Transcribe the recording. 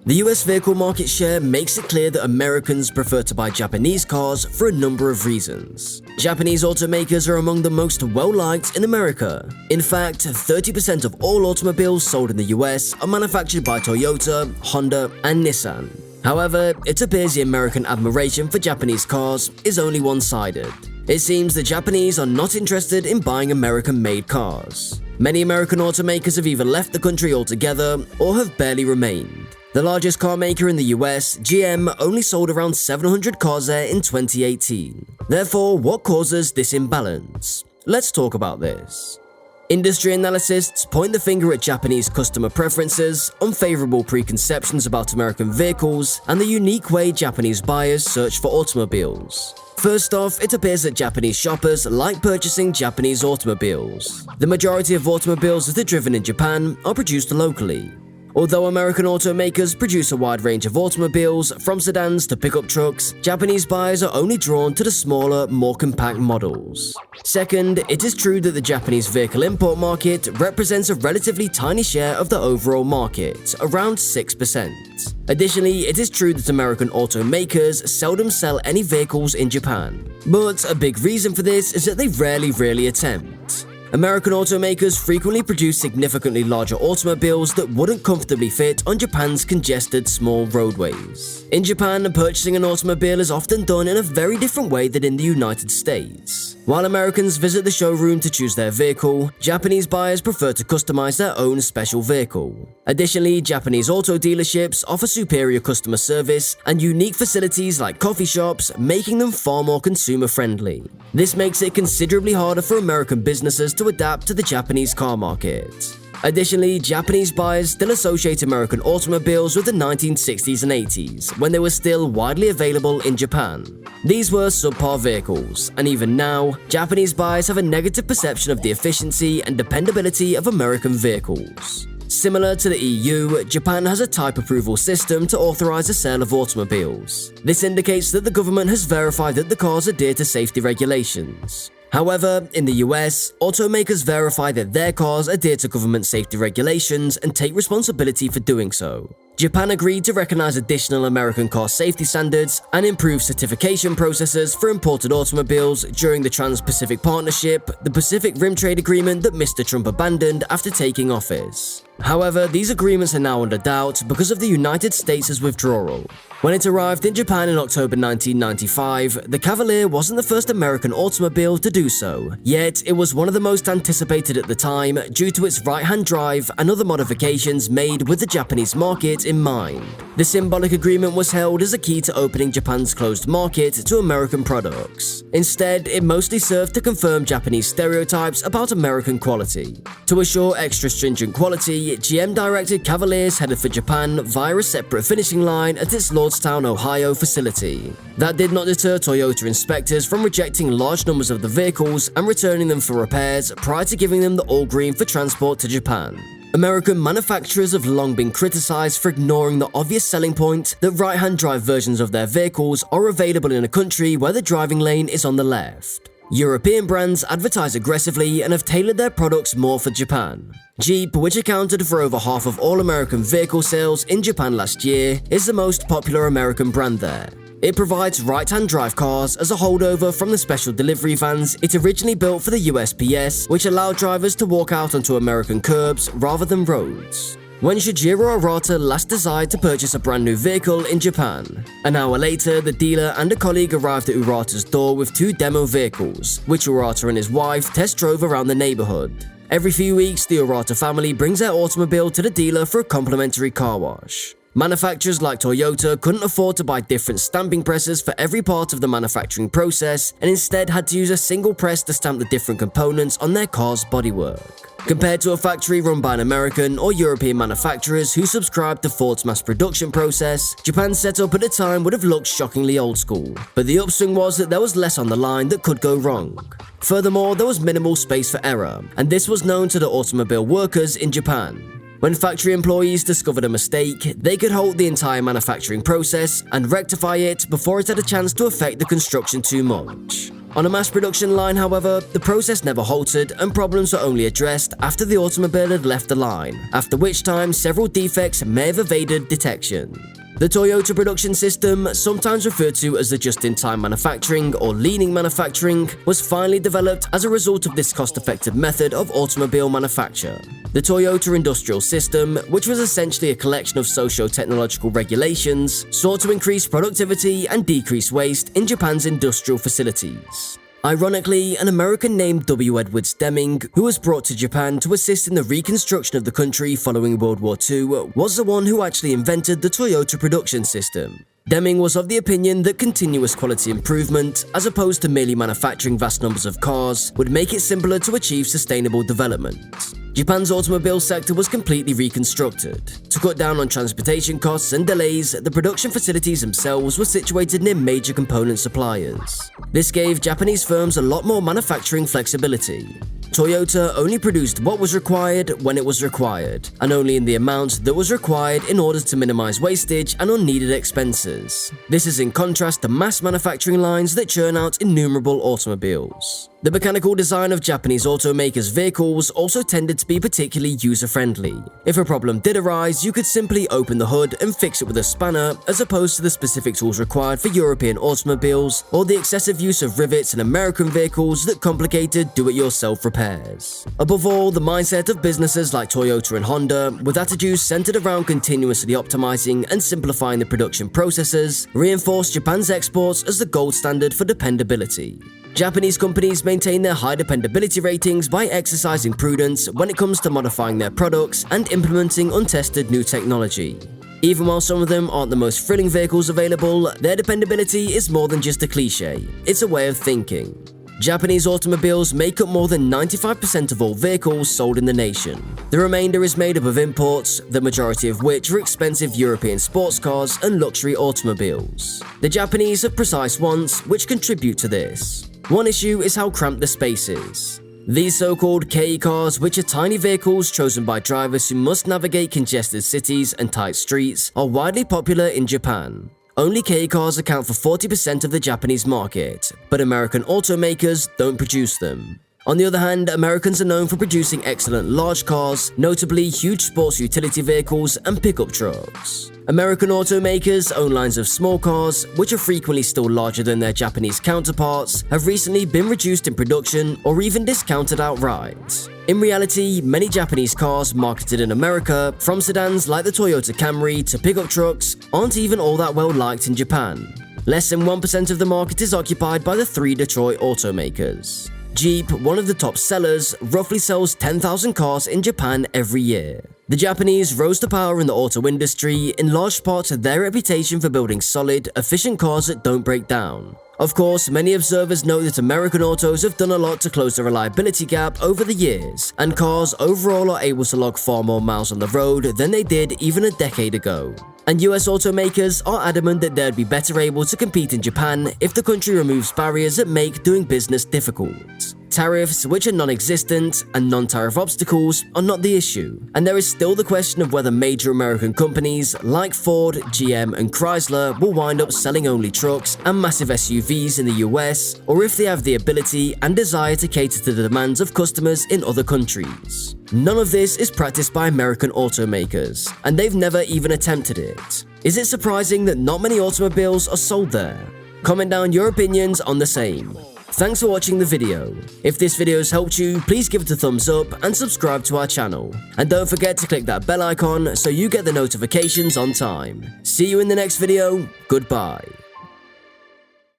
The US vehicle market share makes it clear that Americans prefer to buy Japanese cars for a number of reasons. Japanese automakers are among the most well-liked in America. In fact, 30% of all automobiles sold in the US are manufactured by Toyota, Honda, and Nissan. However, it appears the American admiration for Japanese cars is only one-sided. It seems the Japanese are not interested in buying American-made cars. Many American automakers have either left the country altogether or have barely remained. The largest car maker in the US, GM, only sold around 700 cars there in 2018. Therefore, what causes this imbalance? Let's talk about this. Industry analysts point the finger at Japanese customer preferences, unfavorable preconceptions about American vehicles, and the unique way Japanese buyers search for automobiles. First off, it appears that Japanese shoppers like purchasing Japanese automobiles. The majority of automobiles that are driven in Japan are produced locally. Although American automakers produce a wide range of automobiles, from sedans to pickup trucks, Japanese buyers are only drawn to the smaller, more compact models. Second, it is true that the Japanese vehicle import market represents a relatively tiny share of the overall market, around 6%. Additionally, it is true that American automakers seldom sell any vehicles in Japan. But a big reason for this is that they rarely attempt. American automakers frequently produce significantly larger automobiles that wouldn't comfortably fit on Japan's congested small roadways. In Japan, purchasing an automobile is often done in a very different way than in the United States. While Americans visit the showroom to choose their vehicle, Japanese buyers prefer to customize their own special vehicle. Additionally, Japanese auto dealerships offer superior customer service and unique facilities like coffee shops, making them far more consumer-friendly. This makes it considerably harder for American businesses to adapt to the Japanese car market. Additionally, Japanese buyers still associate American automobiles with the 1960s and 80s, when they were still widely available in Japan. These were subpar vehicles, and even now, Japanese buyers have a negative perception of the efficiency and dependability of American vehicles. Similar to the EU, Japan has a type approval system to authorize the sale of automobiles. This indicates that the government has verified that the cars adhere to safety regulations. However, in the US, automakers verify that their cars adhere to government safety regulations and take responsibility for doing so. Japan agreed to recognize additional American car safety standards and improve certification processes for imported automobiles during the Trans-Pacific Partnership, the Pacific Rim Trade Agreement that Mr. Trump abandoned after taking office. However, these agreements are now under doubt because of the United States' withdrawal. When it arrived in Japan in October 1995, the Cavalier wasn't the first American automobile to do so, yet it was one of the most anticipated at the time due to its right-hand drive and other modifications made with the Japanese market in mind. The symbolic agreement was held as a key to opening Japan's closed market to American products. Instead, it mostly served to confirm Japanese stereotypes about American quality. To assure extra stringent quality, GM directed Cavaliers headed for Japan via a separate finishing line at its Lordstown, Ohio facility. That did not deter Toyota inspectors from rejecting large numbers of the vehicles and returning them for repairs prior to giving them the all-green for transport to Japan. American manufacturers have long been criticized for ignoring the obvious selling point that right-hand drive versions of their vehicles are available in a country where the driving lane is on the left. European brands advertise aggressively and have tailored their products more for Japan. Jeep, which accounted for over half of all American vehicle sales in Japan last year, is the most popular American brand there. It provides right-hand drive cars as a holdover from the special delivery vans it originally built for the USPS, which allowed drivers to walk out onto American curbs rather than roads. When Shijiro Arata last desired to purchase a brand new vehicle in Japan. An hour later, the dealer and a colleague arrived at Urata's door with 2 demo vehicles, which Urata and his wife test drove around the neighborhood. Every few weeks, the Urata family brings their automobile to the dealer for a complimentary car wash. Manufacturers like Toyota couldn't afford to buy different stamping presses for every part of the manufacturing process and instead had to use a single press to stamp the different components on their car's bodywork. Compared to a factory run by an American or European manufacturers who subscribed to Ford's mass production process, Japan's setup at the time would have looked shockingly old school. But the upswing was that there was less on the line that could go wrong. Furthermore, there was minimal space for error, and this was known to the automobile workers in Japan. When factory employees discovered a mistake, they could halt the entire manufacturing process and rectify it before it had a chance to affect the construction too much. On a mass production line, however, the process never halted and problems were only addressed after the automobile had left the line, after which time several defects may have evaded detection. The Toyota production system, sometimes referred to as the just-in-time manufacturing or leaning manufacturing, was finally developed as a result of this cost-effective method of automobile manufacture. The Toyota industrial system, which was essentially a collection of socio-technological regulations, sought to increase productivity and decrease waste in Japan's industrial facilities. Ironically, an American named W. Edwards Deming, who was brought to Japan to assist in the reconstruction of the country following World War II, was the one who actually invented the Toyota production system. Deming was of the opinion that continuous quality improvement, as opposed to merely manufacturing vast numbers of cars, would make it simpler to achieve sustainable development. Japan's automobile sector was completely reconstructed. To cut down on transportation costs and delays, the production facilities themselves were situated near major component suppliers. This gave Japanese firms a lot more manufacturing flexibility. Toyota only produced what was required when it was required, and only in the amount that was required in order to minimize wastage and unneeded expenses. This is in contrast to mass manufacturing lines that churn out innumerable automobiles. The mechanical design of Japanese automakers' vehicles also tended to be particularly user-friendly. If a problem did arise, you could simply open the hood and fix it with a spanner, as opposed to the specific tools required for European automobiles or the excessive use of rivets in American vehicles that complicated do-it-yourself repairs. Above all, the mindset of businesses like Toyota and Honda, with attitudes centered around continuously optimizing and simplifying the production processes, reinforced Japan's exports as the gold standard for dependability. Japanese companies maintain their high dependability ratings by exercising prudence when it comes to modifying their products and implementing untested new technology. Even while some of them aren't the most thrilling vehicles available, their dependability is more than just a cliche, it's a way of thinking. Japanese automobiles make up more than 95% of all vehicles sold in the nation. The remainder is made up of imports, the majority of which are expensive European sports cars and luxury automobiles. The Japanese have precise wants, which contribute to this. One issue is how cramped the space is. These so-called kei cars, which are tiny vehicles chosen by drivers who must navigate congested cities and tight streets, are widely popular in Japan. Only kei cars account for 40% of the Japanese market, but American automakers don't produce them. On the other hand, Americans are known for producing excellent large cars, notably huge sports utility vehicles and pickup trucks. American automakers own lines of small cars, which are frequently still larger than their Japanese counterparts, have recently been reduced in production or even discounted outright. In reality, many Japanese cars marketed in America, from sedans like the Toyota Camry to pickup trucks, aren't even all that well liked in Japan. Less than 1% of the market is occupied by the three Detroit automakers. Jeep, one of the top sellers, roughly sells 10,000 cars in Japan every year. The Japanese rose to power in the auto industry in large part to their reputation for building solid, efficient cars that don't break down. Of course, many observers know that American autos have done a lot to close the reliability gap over the years, and cars overall are able to log far more miles on the road than they did even a decade ago. And US automakers are adamant that they'd be better able to compete in Japan if the country removes barriers that make doing business difficult. Tariffs, which are non-existent, and non-tariff obstacles are not the issue, and there is still the question of whether major American companies like Ford, GM, and Chrysler will wind up selling only trucks and massive SUVs in the US, or if they have the ability and desire to cater to the demands of customers in other countries. None of this is practiced by American automakers, and they've never even attempted it. Is it surprising that not many automobiles are sold there? Comment down your opinions on the same. Thanks for watching the video. If this video has helped you, please give it a thumbs up and subscribe to our channel. And don't forget to click that bell icon so you get the notifications on time. See you in the next video. Goodbye.